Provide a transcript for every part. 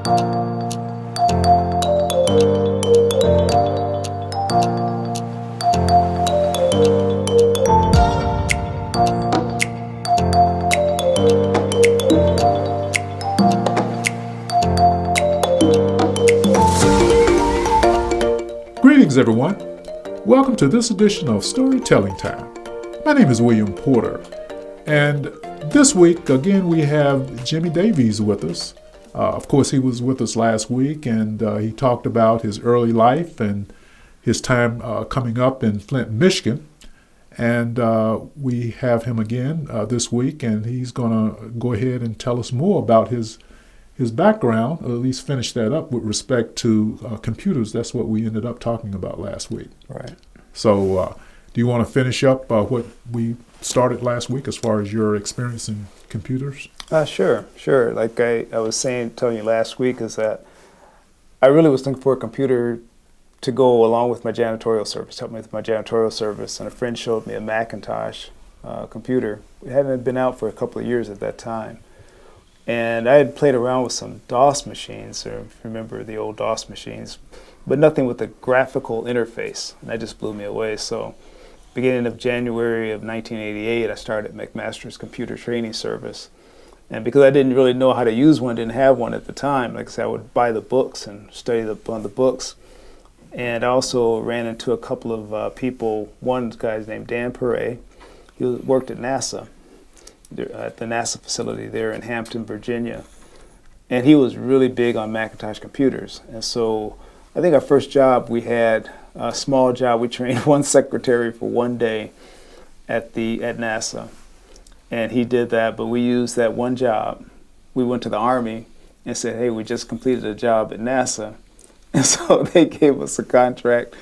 Greetings, everyone. Welcome to this edition of Storytelling Time. My name is William Porter, and this week, again, we have Jimmy Davies with us. Of course, he was with us last week, and he talked about his early life and his time coming up in Flint, Michigan. And we have him again this week, and he's going to go ahead and tell us more about his background, or at least finish that up with respect to computers. That's what we ended up talking about last week. Right. So do you want to finish up what we started last week as far as your experience in computers? Sure. Like I was telling you last week, is that I really was looking for a computer to go along with my janitorial service, help me with my janitorial service, and a friend showed me a Macintosh computer. It hadn't been out for a couple of years at that time. And I had played around with some DOS machines, or remember the old DOS machines, but nothing with a graphical interface. And that just blew me away. So beginning of January of 1988, I started McMaster's Computer Training Service. And because I didn't really know how to use one, didn't have one at the time, like I said, I would buy the books and study on the books. And I also ran into a couple of people. One guy's named Dan Perret. He worked at NASA. At the NASA facility there in Hampton, Virginia. And he was really big on Macintosh computers. And so I think our first job, we had a small job. We trained one secretary for one day at NASA. And he did that, but we used that one job. We went to the Army and said, hey, we just completed a job at NASA. And so they gave us a contract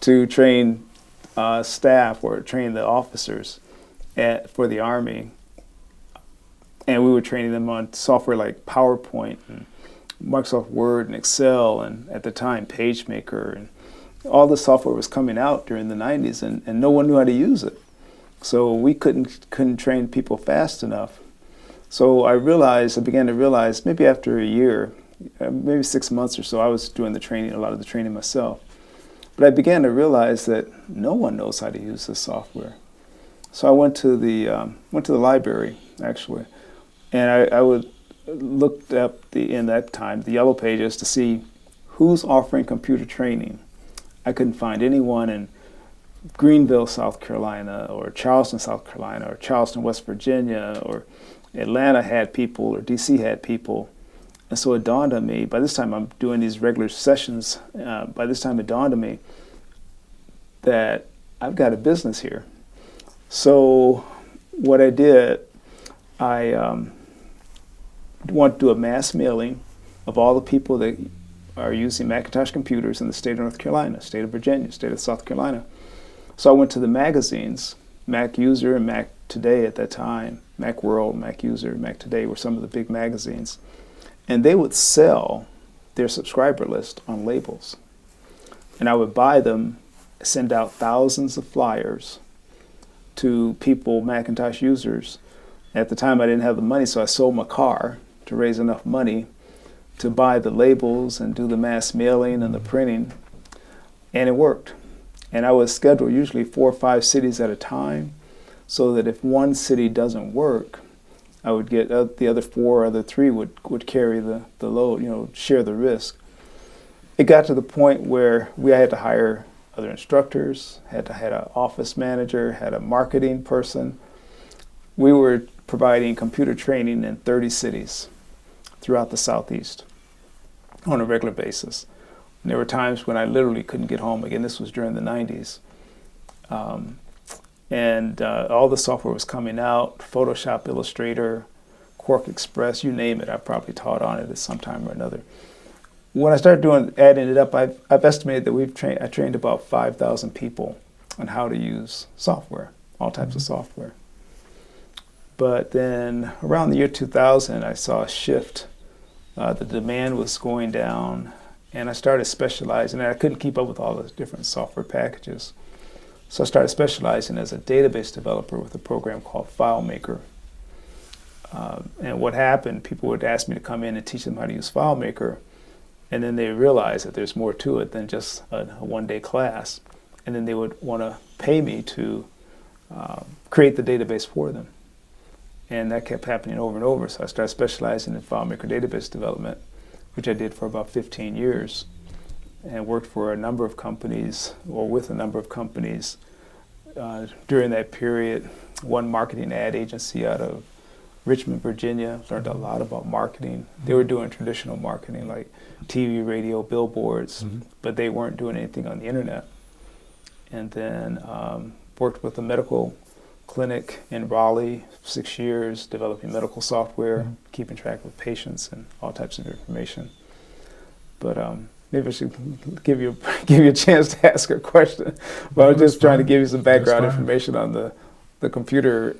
to train staff or train the officers for the Army. And we were training them on software like PowerPoint and Microsoft Word and Excel, and at the time PageMaker, and all the software was coming out during the 90s, and no one knew how to use it. So we couldn't train people fast enough. So I began to realize maybe after a year, maybe 6 months or so, I was doing a lot of the training myself. But I began to realize that no one knows how to use this software. So I went to the library, actually. And I looked up in that time the Yellow Pages to see who's offering computer training. I couldn't find anyone in Greenville, South Carolina, or Charleston, South Carolina, or Charleston, West Virginia, or Atlanta had people, or DC had people. And so it dawned on me, by this time I'm doing these regular sessions, by this time it dawned on me that I've got a business here. So what I did, I want to do a mass mailing of all the people that are using Macintosh computers in the state of North Carolina, state of Virginia, state of South Carolina. So I went to the magazines, Mac User and Mac Today at that time, Mac World, Mac User, Mac Today were some of the big magazines. And they would sell their subscriber list on labels. And I would buy them, send out thousands of flyers to people, Macintosh users. At the time I didn't have the money, so I sold my car to raise enough money to buy the labels and do the mass mailing and the printing. And it worked. And I would schedule usually 4 or 5 cities at a time, so that if one city doesn't work, I would get the other 4 or other 3 would carry the load, share the risk. It got to the point where I had to hire other instructors, had an office manager, had a marketing person. We were providing computer training in 30 cities throughout the Southeast on a regular basis. And there were times when I literally couldn't get home. Again, this was during the 90s. And all the software was coming out, Photoshop, Illustrator, Quark Express, you name it. I probably taught on it at some time or another. When I started adding it up, I've estimated that I trained about 5,000 people on how to use software, all types of software. But then around the year 2000, I saw a shift. The demand was going down, and I started specializing. And I couldn't keep up with all the different software packages. So I started specializing as a database developer with a program called FileMaker. And what happened, people would ask me to come in and teach them how to use FileMaker. And then they realized that there's more to it than just a one-day class. And then they would want to pay me to create the database for them. And that kept happening over and over. So I started specializing in FileMaker database development, which I did for about 15 years, and worked for a number of companies, or with a number of companies during that period. One marketing ad agency out of Richmond, Virginia, learned a lot about marketing. They were doing traditional marketing like TV, radio, billboards, but they weren't doing anything on the internet. And then worked with a medical clinic in Raleigh, 6 years, developing medical software, keeping track of patients and all types of information. But maybe I should give you a chance to ask a question. But I was just trying to give you some background information on the computer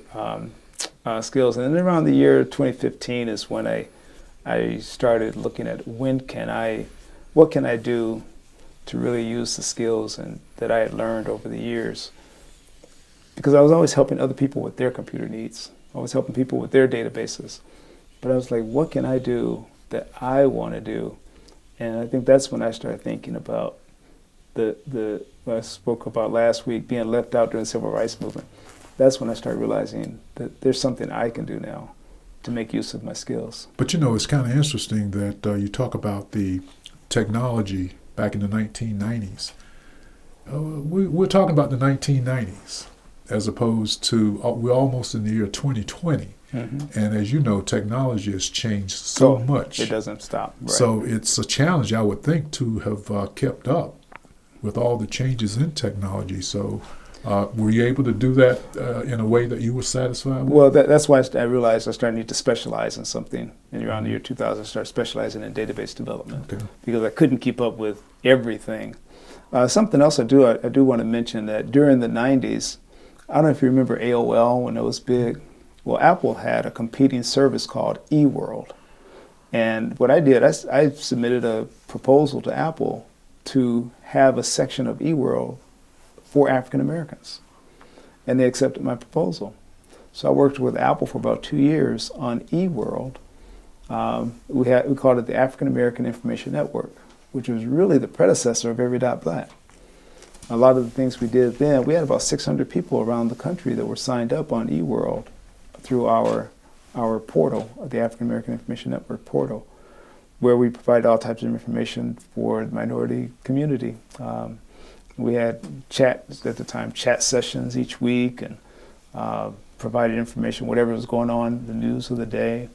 skills. And then around the year 2015 is when I started looking at what can I do to really use the skills that I had learned over the years. Because I was always helping other people with their computer needs. I was helping people with their databases. But I was like, what can I do that I want to do? And I think that's when I started thinking about what I spoke about last week, being left out during the civil rights movement. That's when I started realizing that there's something I can do now to make use of my skills. But you know, it's kind of interesting that you talk about the technology back in the 1990s. We're talking about the 1990s. As opposed to, we're almost in the year 2020. And as you know, technology has changed so much. It doesn't stop. Right. So it's a challenge, I would think, to have kept up with all the changes in technology. So were you able to do that in a way that you were satisfied with? Well, that's why I realized I started need to specialize in something. And around the year 2000, I started specializing in database development because I couldn't keep up with everything. Something else I do want to mention that during the 90s, I don't know if you remember AOL when it was big. Well, Apple had a competing service called eWorld. And what I did, I submitted a proposal to Apple to have a section of eWorld for African Americans. And they accepted my proposal. So I worked with Apple for about 2 years on eWorld. We called it the African American Information Network, which was really the predecessor of Every.Black. A lot of the things we did then, we had about 600 people around the country that were signed up on eWorld through our portal, the African American Information Network portal, where we provide all types of information for the minority community. We had chat sessions each week, and provided information, whatever was going on, the news of the day.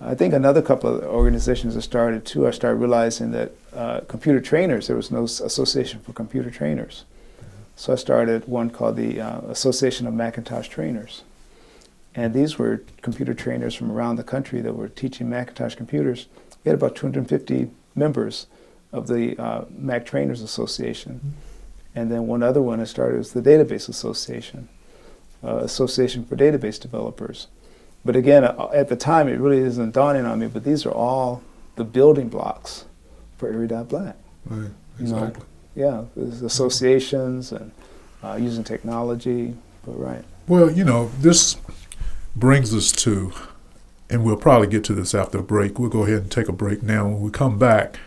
I think another couple of organizations that started too, I started realizing that computer trainers, there was no association for computer trainers. So I started one called the Association of Macintosh Trainers. And these were computer trainers from around the country that were teaching Macintosh computers. We had about 250 members of the Mac Trainers Association. And then one other one I started was the Database Association, Association for Database Developers. But again, at the time, it really isn't dawning on me, but these are all the building blocks for Every.Black. Right, exactly. Yeah, there's associations and using technology, but right. Well, you know, this brings us to, and we'll probably get to this after a break. We'll go ahead and take a break now. When we come back,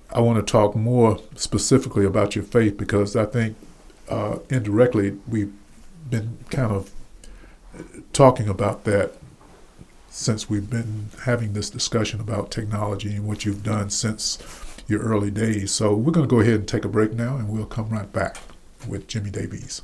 I want to talk more specifically about your faith, because I think indirectly we've been kind of talking about that since we've been having this discussion about technology and what you've done since your early days. So we're going to go ahead and take a break now, and we'll come right back with Jimmy Davies.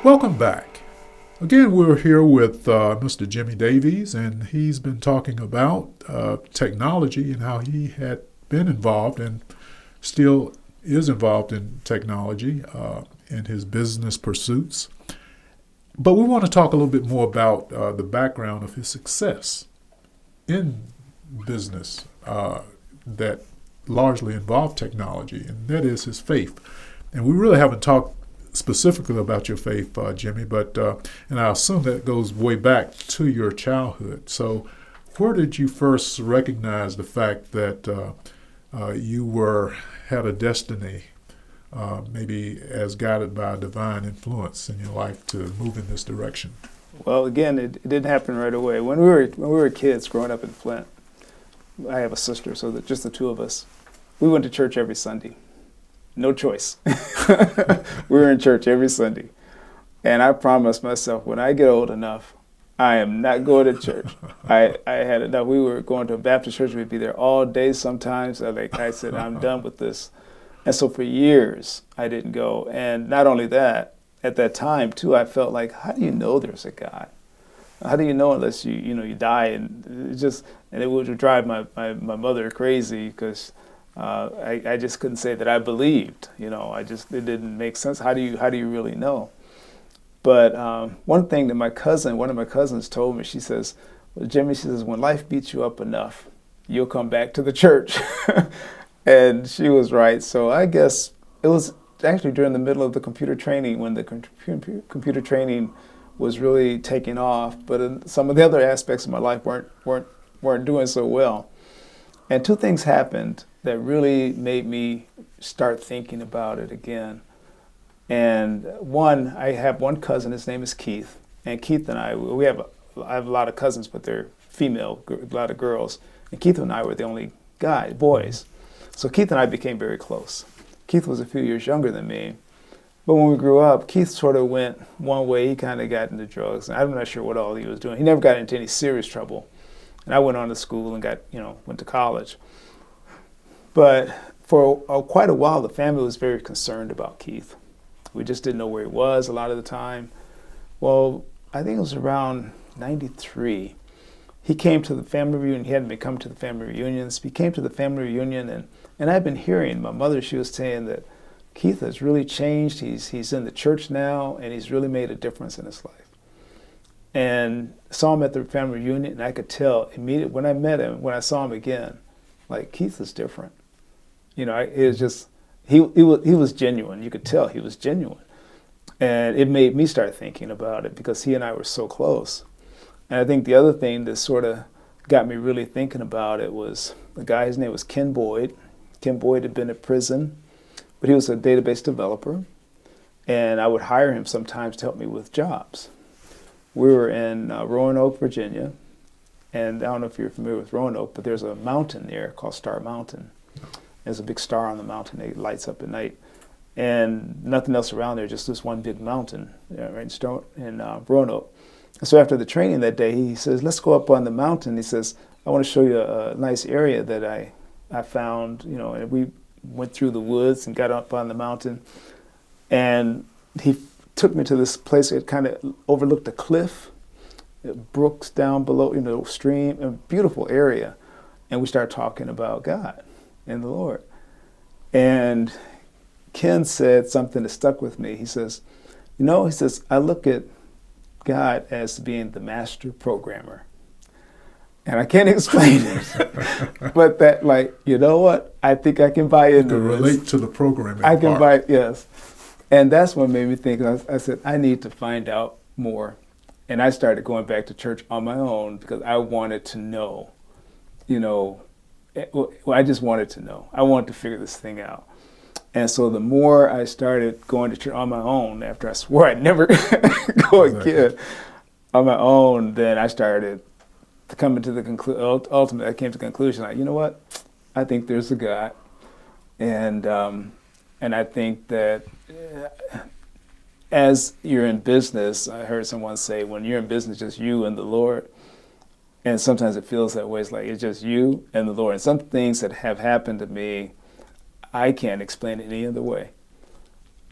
Welcome back. Again, we're here with Mr. Jimmy Davies, and he's been talking about technology and how he had been involved and still is involved in technology in his business pursuits. But we want to talk a little bit more about the background of his success in business that largely involved technology, and that is his faith. And we really haven't talked specifically about your faith, Jimmy, but and I assume that goes way back to your childhood. So where did you first recognize the fact that you had a destiny, maybe as guided by a divine influence in your life to move in this direction? Well, again, it didn't happen right away. When we were kids growing up in Flint, I have a sister, so that just the two of us, we went to church every Sunday. No choice. We were in church every Sunday. And I promised myself, when I get old enough, I am not going to church. I had enough. We were going to a Baptist church. We'd be there all day sometimes. I said, I'm done with this. And so for years, I didn't go. And not only that, at that time, too, I felt like, how do you know there's a God? How do you know unless you die? And it would drive my mother crazy because I just couldn't say that I believed. It didn't make sense. How do you really know? But one thing that one of my cousins told me, she says, well, Jimmy, she says, when life beats you up enough, you'll come back to the church. And she was right. So I guess it was actually during the middle of the computer training when the computer training was really taking off, but some of the other aspects of my life weren't doing so well. And two things happened that really made me start thinking about it again. And one, I have one cousin, his name is Keith, and Keith and I have a lot of cousins, but they're female, a lot of girls, and Keith and I were the only boys. So Keith and I became very close. Keith was a few years younger than me. But when we grew up, Keith sort of went one way. He kind of got into drugs. And I'm not sure what all he was doing. He never got into any serious trouble. And I went on to school and went to college. But for quite a while, the family was very concerned about Keith. We just didn't know where he was a lot of the time. Well, I think it was around 93. He came to the family reunion. He hadn't been coming to the family reunions. He came to the family reunion, and I've been hearing my mother, she was saying that Keith has really changed. He's in the church now, and he's really made a difference in his life. And saw him at the family reunion, and I could tell immediately when I met him, when I saw him again, like Keith is different. It was just he was genuine. You could tell he was genuine, and it made me start thinking about it because he and I were so close. And I think the other thing that sort of got me really thinking about it was the guy. His name was Ken Boyd. Ken Boyd had been in prison, but he was a database developer, and I would hire him sometimes to help me with jobs. We were in Roanoke, Virginia, and I don't know if you're familiar with Roanoke, but there's a mountain there called Star Mountain. There's a big star on the mountain that lights up at night, and nothing else around there, just this one big mountain right in Roanoke. And so after the training that day, he says, let's go up on the mountain. He says, I want to show you a nice area that I found, and we went through the woods and got up on the mountain. And he took me to this place that kind of overlooked a cliff, brooks down below, stream, a beautiful area. And we started talking about God and the Lord. And Ken said something that stuck with me. He says, I look at God as being the master programmer. And I can't explain it, but that, what? I think I can buy into this. Relate to the programming I can part. yes. And that's what made me think. I said, I need to find out more. And I started going back to church on my own because I wanted to know, I just wanted to know. I wanted to figure this thing out. And so the more I started going to church on my own, after I swore I'd never go again on my own, then I started to come into the conclusion. Ultimately, I came to the conclusion, you know what? I think there's a God, and I think that as you're in business, I heard someone say, when you're in business, just you and the Lord. And sometimes it feels that way. It's like it's just you and the Lord. And some things that have happened to me, I can't explain it any other way.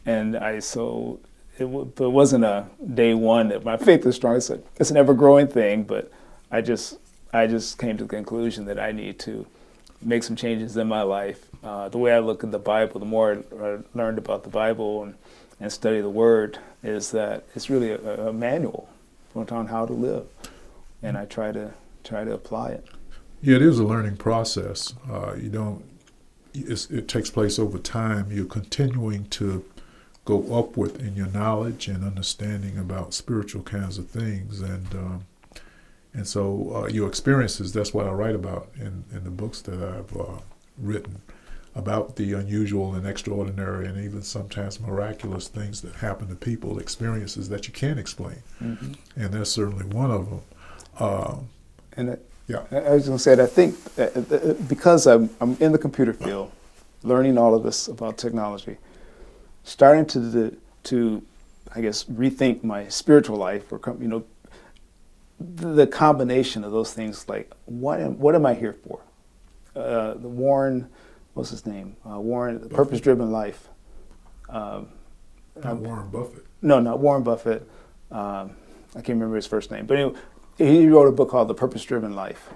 And it wasn't a day one that my faith is strong. It's an ever-growing thing, but I just came to the conclusion that I need to make some changes in my life. The way I look at the Bible, the more I learned about the Bible and study the Word, is that it's really a manual on how to live, and I try to apply it. Yeah, it is a learning process. It takes place over time. You're continuing to go upward in your knowledge and understanding about spiritual kinds of things, and And so your experiences, that's what I write about in the books that I've written, about the unusual and extraordinary and even sometimes miraculous things that happen to people, experiences that you can't explain. Mm-hmm. And that's certainly one of them. Yeah. I was going to say that I think because I'm in the computer field, learning all of this about technology, starting to I guess rethink my spiritual life, or the combination of those things, like what am I here for? The Warren, what's his name? Warren, the Purpose-Driven Life. Not Warren Buffett. No, not Warren Buffett. I can't remember his first name, but anyway, he wrote a book called The Purpose-Driven Life.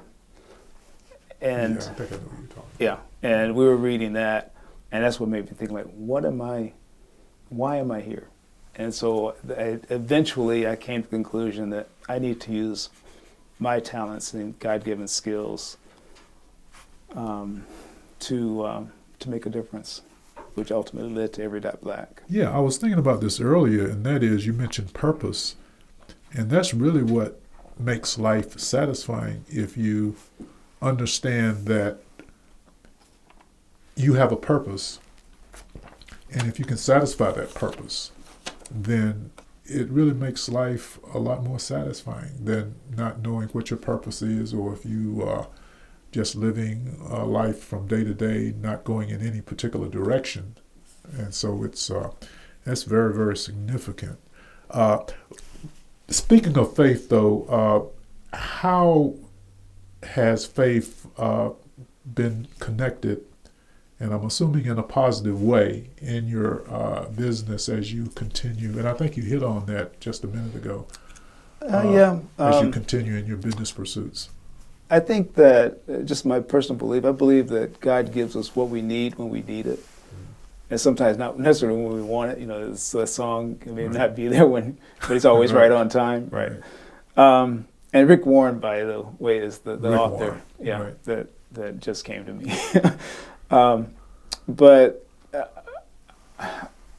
And yeah, I think I know what you're talking about. Yeah, and we were reading that, and that's what made me think, like, why am I here? And so eventually I came to the conclusion that I need to use my talents and God-given skills to make a difference, which ultimately led to Every.Black. Yeah, I was thinking about this earlier, and that is, you mentioned purpose, and that's really what makes life satisfying, if you understand that you have a purpose, and if you can satisfy that purpose, then it really makes life a lot more satisfying than not knowing what your purpose is, or if you are just living life from day to day, not going in any particular direction. And so that's very, very significant. Speaking of faith, though, how has faith been connected, and I'm assuming in a positive way, in your business as you continue? And I think you hit on that just a minute ago. As you continue in your business pursuits. I think that, just my personal belief, I believe that God gives us what we need when we need it. And sometimes not necessarily when we want it. It's a song may not be there but he's always right on time. Right. And Rick Warren, by the way, is the author. Warren. Yeah, that just came to me. But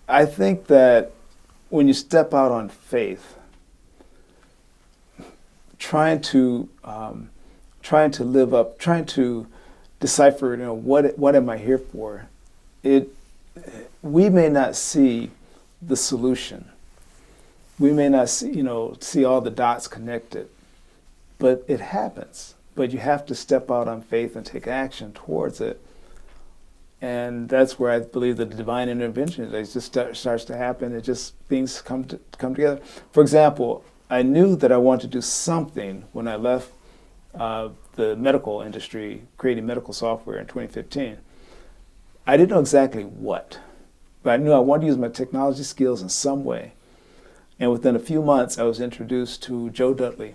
I think that when you step out on faith, trying to live up, trying to decipher, what am I here for? We may not see the solution. We may not see all the dots connected, but it happens. But you have to step out on faith and take action towards it. And that's where I believe the divine intervention just starts to happen. It just, things come together. For example, I knew that I wanted to do something when I left the medical industry, creating medical software in 2015. I didn't know exactly what, but I knew I wanted to use my technology skills in some way. And within a few months, I was introduced to Joe Dudley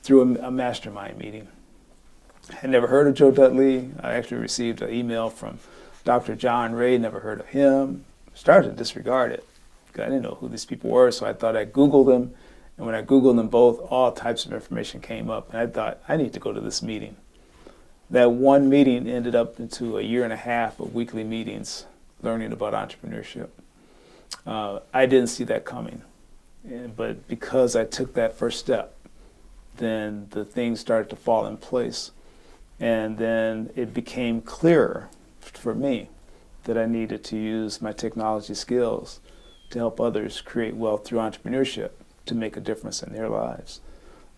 through a mastermind meeting. I had never heard of Joe Dudley. I actually received an email from Dr. John Ray, never heard of him. Started to disregard it because I didn't know who these people were, so I thought I'd Google them. And when I Googled them both, all types of information came up, and I thought, I need to go to this meeting. That one meeting ended up into a year and a half of weekly meetings learning about entrepreneurship. I didn't see that coming, but because I took that first step, then the things started to fall in place. And then it became clearer for me that I needed to use my technology skills to help others create wealth through entrepreneurship, to make a difference in their lives.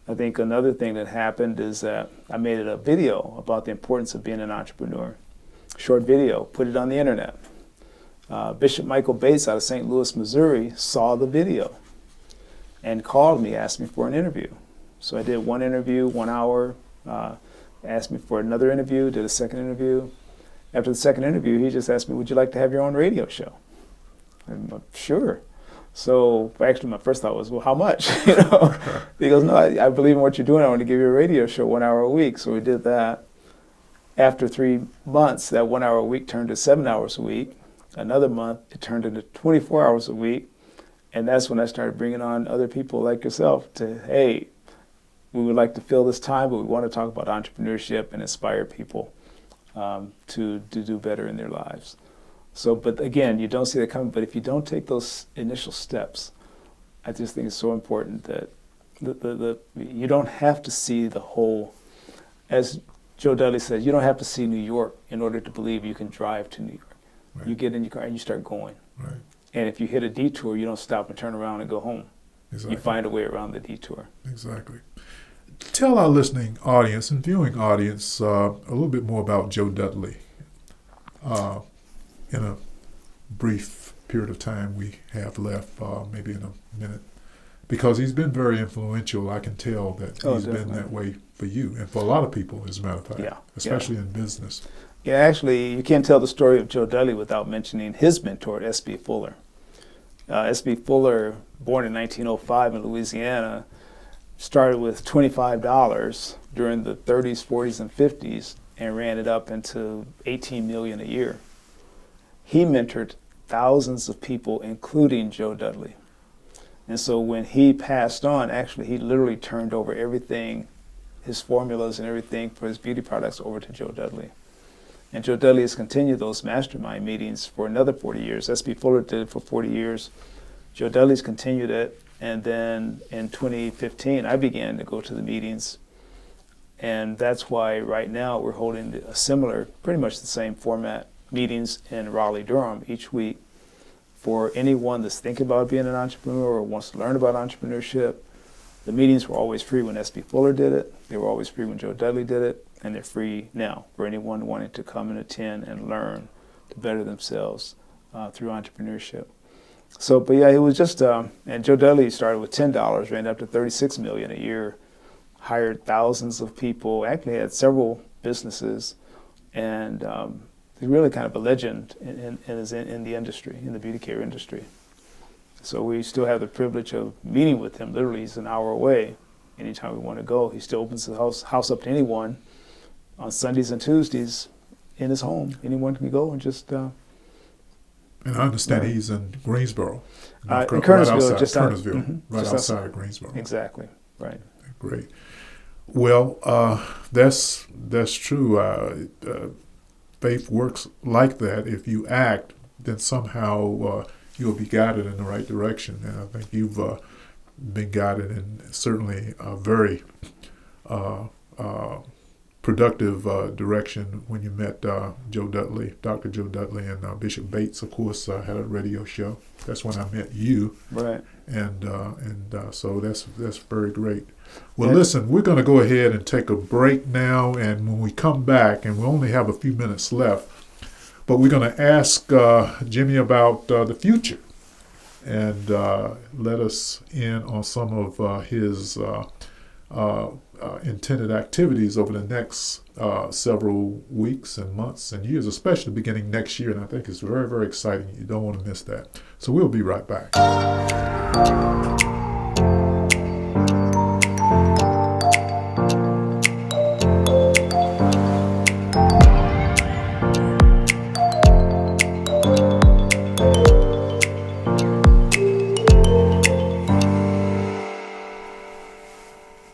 I think another thing that happened is that I made a video about the importance of being an entrepreneur. Short video, put it on the internet. Bishop Michael Bates out of St. Louis, Missouri saw the video and called me, asked me for an interview. So I did one interview, 1 hour, asked me for another interview, did a second interview. After the second interview, he just asked me, would you like to have your own radio show? I'm like, sure. So actually my first thought was, well, how much? He goes, no, I believe in what you're doing. I want to give you a radio show 1 hour a week. So we did that. After 3 months, that 1 hour a week turned to 7 hours a week. Another month, it turned into 24 hours a week. And that's when I started bringing on other people like yourself to, hey, we would like to fill this time, but we want to talk about entrepreneurship and inspire people to do better in their lives. So, but again, you don't see that coming. But if you don't take those initial steps, I just think it's so important that you don't have to see the whole, as Joe Dudley says, you don't have to see New York in order to believe you can drive to New York. Right. You get in your car and you start going. Right. And if you hit a detour, you don't stop and turn around and go home. Exactly. You find a way around the detour. Exactly. Tell our listening audience and viewing audience a little bit more about Joe Dudley in a brief period of time we have left, maybe in a minute. Because he's been very influential. I can tell that he's been that way for you and for a lot of people, as a matter of fact, especially in business. Yeah, actually, you can't tell the story of Joe Dudley without mentioning his mentor, S.B. Fuller. S.B. Fuller, born in 1905 in Louisiana, started with $25 during the 30s, 40s, and 50s and ran it up into $18 million a year. He mentored thousands of people, including Joe Dudley. And so when he passed on, actually, he literally turned over everything, his formulas and everything for his beauty products over to Joe Dudley. And Joe Dudley has continued those mastermind meetings for another 40 years. S.B. Fuller did it for 40 years. Joe Dudley's continued it. And then in 2015, I began to go to the meetings. And that's why right now we're holding a similar, pretty much the same format, meetings in Raleigh, Durham each week for anyone that's thinking about being an entrepreneur or wants to learn about entrepreneurship. The meetings were always free when S.B. Fuller did it. They were always free when Joe Dudley did it. And they're free now for anyone wanting to come and attend and learn to better themselves through entrepreneurship. So, but yeah, it was just, and Joe Dudley started with $10, ran up to $36 million a year, hired thousands of people, actually had several businesses, and he's really kind of a legend in the industry, in the beauty care industry. So we still have the privilege of meeting with him. Literally, he's an hour away. Anytime we want to go, he still opens the house up to anyone on Sundays and Tuesdays in his home. Anyone can go and just... and I understand he's in Greensboro. In Kernersville, right outside of Greensboro. Exactly, right. Great. Well, that's true. Faith works like that. If you act, then somehow you'll be guided in the right direction. And I think you've been guided in certainly a very productive direction when you met Joe Dudley, Dr. Joe Dudley, and Bishop Bates, of course, had a radio show. That's when I met you. Right. And so that's very great. Well, listen, we're going to go ahead and take a break now, and when we come back, and we only have a few minutes left, but we're going to ask Jimmy about the future and let us in on some of his intended activities over the next several weeks and months and years, especially beginning next year. And I think it's very, very exciting. You don't want to miss that. So we'll be right back.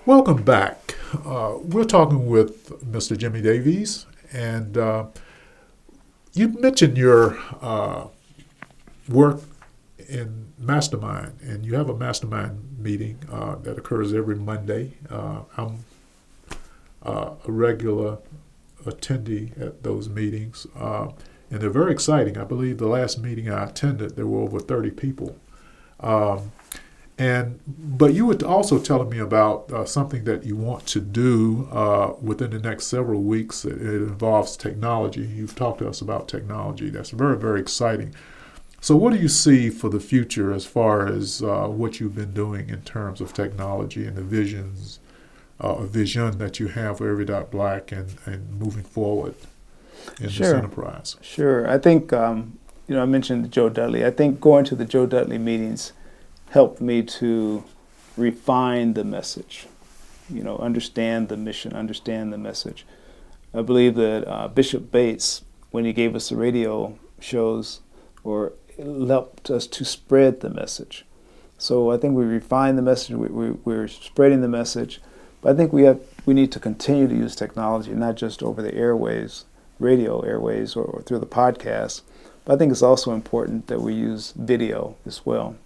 Welcome back. We're talking with Mr. Jimmy Davies, and you mentioned your work in Mastermind, and you have a Mastermind meeting that occurs every Monday. I'm a regular attendee at those meetings, and they're very exciting. I believe the last meeting I attended, there were over 30 people. But you were also telling me about something that you want to do within the next several weeks. It involves technology. You've talked to us about technology. That's very, very exciting. So what do you see for the future as far as what you've been doing in terms of technology and the vision that you have for Every Dot Black and moving forward in this enterprise? Sure. I think, I mentioned Joe Dudley. I think going to the Joe Dudley meetings helped me to refine the message, understand the mission, understand the message. I believe that Bishop Bates, when he gave us the radio shows, helped us to spread the message. So I think we refined the message, we're spreading the message, but I think we need to continue to use technology, not just over the airwaves, radio airwaves, or through the podcast, but I think it's also important that we use video as well.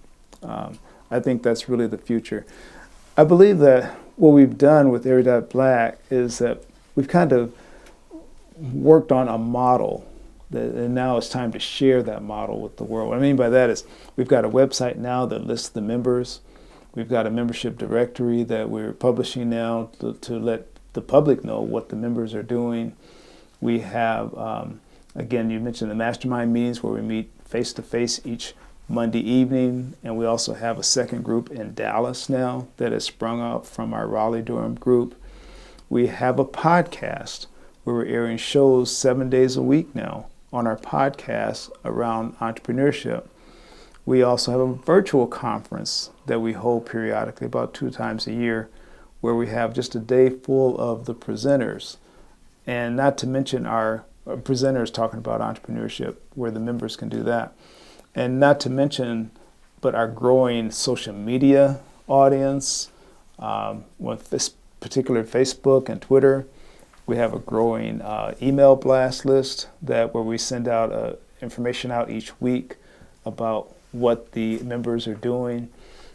I think that's really the future. I believe that what we've done with Every Black is that we've kind of worked on a model, and now it's time to share that model with the world. What I mean by that is we've got a website now that lists the members. We've got a membership directory that we're publishing now to let the public know what the members are doing. We have, again, you mentioned the mastermind meetings where we meet face-to-face each Monday evening, and we also have a second group in Dallas now that has sprung up from our Raleigh-Durham group. We have a podcast where we're airing shows 7 days a week now on our podcast around entrepreneurship. We also have a virtual conference that we hold periodically, about 2 times a year, where we have just a day full of the presenters, and not to mention our presenters talking about entrepreneurship, where the members can do that. And not to mention, but our growing social media audience, with this particular Facebook and Twitter. We have a growing email blast list where we send out information out each week about what the members are doing.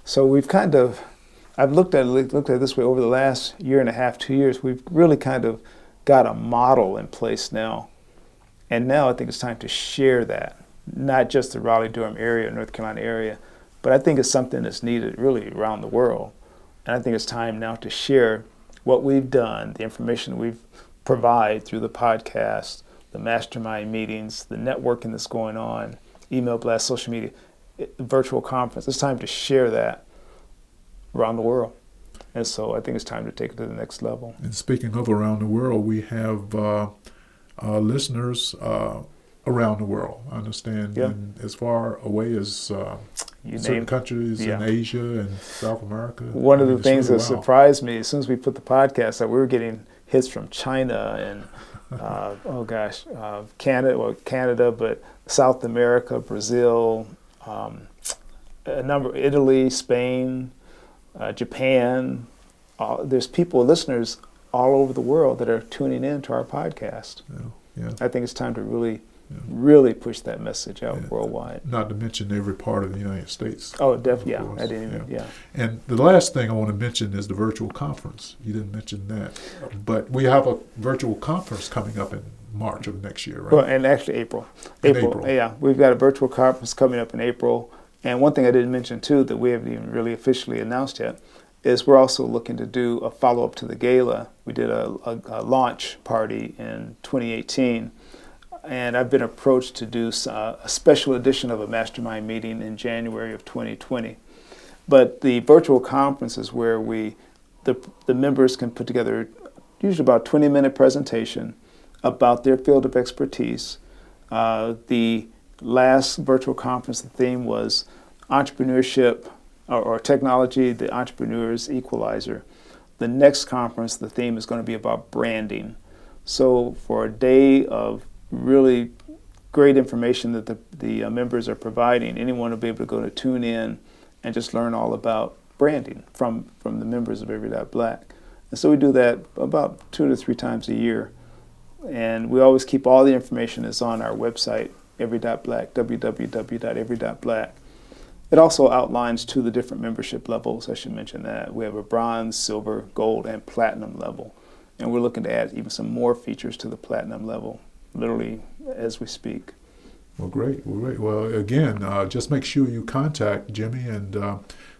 So we've I've looked at it this way over the last year and a half, 2 years. We've really kind of got a model in place now, and now I think it's time to share that, not just the Raleigh-Durham area, North Carolina area, but I think it's something that's needed really around the world. And I think it's time now to share what we've done, the information we provide through the podcast, the mastermind meetings, the networking that's going on, email blast, social media, virtual conference. It's time to share that around the world. And so I think it's time to take it to the next level. And speaking of around the world, we have listeners around the world. I understand as far away as certain countries in Asia and South America. One of the things that surprised me, as soon as we put the podcast out, we were getting hits from China and Canada, but South America, Brazil, Italy, Spain, Japan. There's listeners all over the world that are tuning in to our podcast. I think it's time to really push that message out worldwide. Not to mention every part of the United States. Oh, definitely. I didn't even. And the last thing I want to mention is the virtual conference. You didn't mention that, but we have a virtual conference coming up in March of next year, right? Well, and actually April. Yeah, we've got a virtual conference coming up in April. And one thing I didn't mention too that we haven't even really officially announced yet is we're also looking to do a follow-up to the gala. We did a launch party in 2018, and I've been approached to do a special edition of a mastermind meeting in January of 2020. But the virtual conference is where the members can put together usually about 20-minute presentation about their field of expertise. The last virtual conference, the theme was entrepreneurship or technology, the entrepreneur's equalizer. The next conference, the theme is going to be about branding. So for a day of really great information that the members are providing, anyone will be able to go to tune in and just learn all about branding from the members of Every Black. And so we do that about 2 to 3 times a year. And we always keep all the information is on our website, Every.Black, www.every.black. It also outlines to the different membership levels. I should mention that. We have a bronze, silver, gold, and platinum level. And we're looking to add even some more features to the platinum level, literally as we speak. Well, great. Well, again, just make sure you contact Jimmy and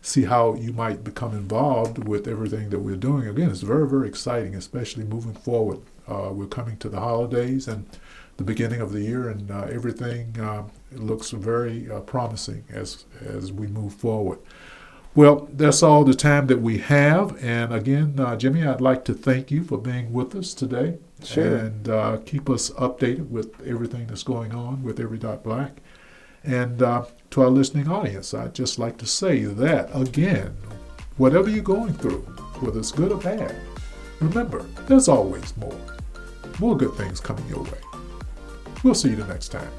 see how you might become involved with everything that we're doing. Again, it's very, very exciting, especially moving forward. We're coming to the holidays and the beginning of the year, and everything looks very promising as we move forward. Well, that's all the time that we have. And again, Jimmy, I'd like to thank you for being with us today. Sure. And keep us updated with everything that's going on with Every.Black. And to our listening audience, I'd just like to say that, again, whatever you're going through, whether it's good or bad, remember, there's always more. More good things coming your way. We'll see you the next time.